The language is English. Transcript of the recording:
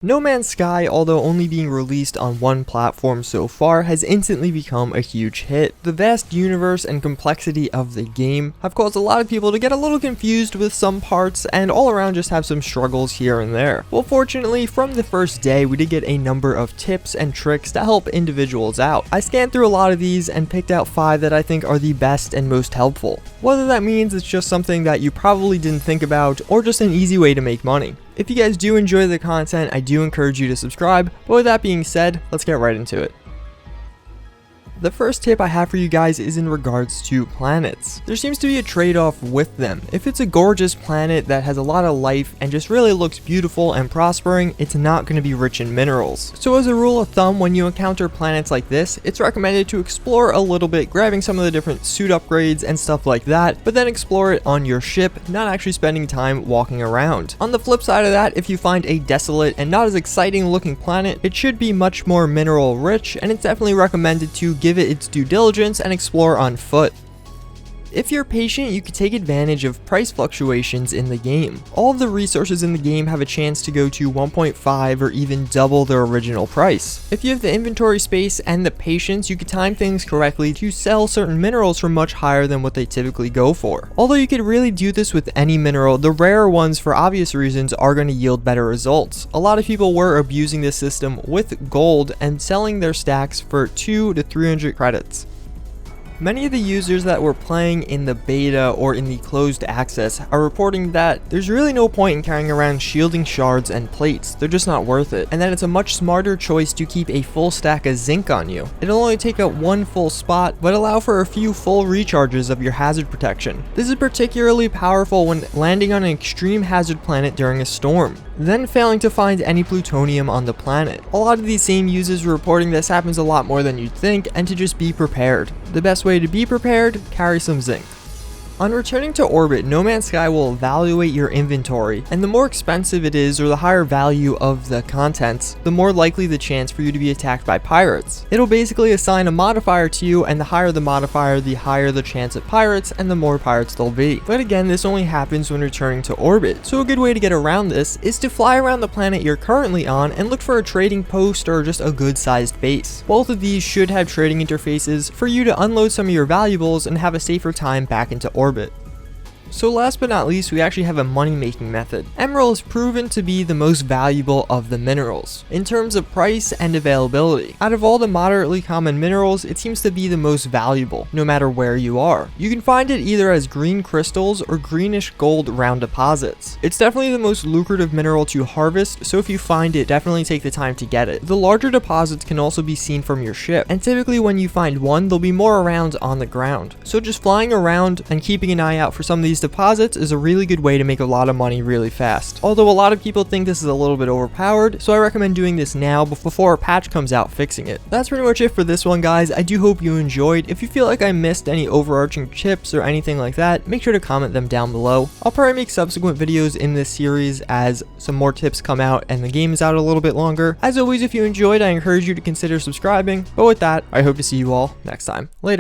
No Man's Sky, although only being released on one platform so far, has instantly become a huge hit. The vast universe and complexity of the game have caused a lot of people to get a little confused with some parts and all around just have some struggles here and there. Well, fortunately, from the first day, we did get a number of tips and tricks to help individuals out. I scanned through a lot of these and picked out 5 that I think are the best and most helpful. Whether that means it's just something that you probably didn't think about or just an easy way to make money. If you guys do enjoy the content, I do encourage you to subscribe, but with that being said, let's get right into it. The first tip I have for you guys is in regards to planets. There seems to be a trade-off with them. If it's a gorgeous planet that has a lot of life and just really looks beautiful and prospering, it's not going to be rich in minerals. So as a rule of thumb, when you encounter planets like this, it's recommended to explore a little bit, grabbing some of the different suit upgrades and stuff like that, but then explore it on your ship, not actually spending time walking around. On the flip side of that, if you find a desolate and not as exciting looking planet, it should be much more mineral rich, and it's definitely recommended to give it its due diligence and explore on foot. If you're patient, you can take advantage of price fluctuations in the game. All of the resources in the game have a chance to go to 1.5 or even double their original price. If you have the inventory space and the patience, you can time things correctly to sell certain minerals for much higher than what they typically go for. Although you could really do this with any mineral, the rarer ones for obvious reasons are going to yield better results. A lot of people were abusing this system with gold and selling their stacks for 200 to 300 credits. Many of the users that were playing in the beta or in the closed access are reporting that there's really no point in carrying around shielding shards and plates, they're just not worth it, and that it's a much smarter choice to keep a full stack of zinc on you. It'll only take up one full spot, but allow for a few full recharges of your hazard protection. This is particularly powerful when landing on an extreme hazard planet during a storm, then failing to find any plutonium on the planet. A lot of these same users are reporting this happens a lot more than you'd think, and to just be prepared. The best way to be prepared, carry some zinc. On returning to orbit, No Man's Sky will evaluate your inventory, and the more expensive it is or the higher value of the contents, the more likely the chance for you to be attacked by pirates. It'll basically assign a modifier to you, and the higher the modifier, the higher the chance of pirates and the more pirates there'll be. But again, this only happens when returning to orbit, so a good way to get around this is to fly around the planet you're currently on and look for a trading post or just a good sized base. Both of these should have trading interfaces for you to unload some of your valuables and have a safer time back into orbit. So last but not least, we actually have a money-making method. Emerald is proven to be the most valuable of the minerals, in terms of price and availability. Out of all the moderately common minerals, it seems to be the most valuable, no matter where you are. You can find it either as green crystals or greenish gold round deposits. It's definitely the most lucrative mineral to harvest, so if you find it, definitely take the time to get it. The larger deposits can also be seen from your ship, and typically when you find one, there'll be more around on the ground. So just flying around and keeping an eye out for some of these deposits is a really good way to make a lot of money really fast. Although a lot of people think this is a little bit overpowered, so I recommend doing this now before a patch comes out fixing it. That's pretty much it for this one, guys. I do hope you enjoyed. If you feel like I missed any overarching tips or anything like that, make sure to comment them down below. I'll probably make subsequent videos in this series as some more tips come out and the game is out a little bit longer. As always, if you enjoyed, I encourage you to consider subscribing. But with that, I hope to see you all next time. Later.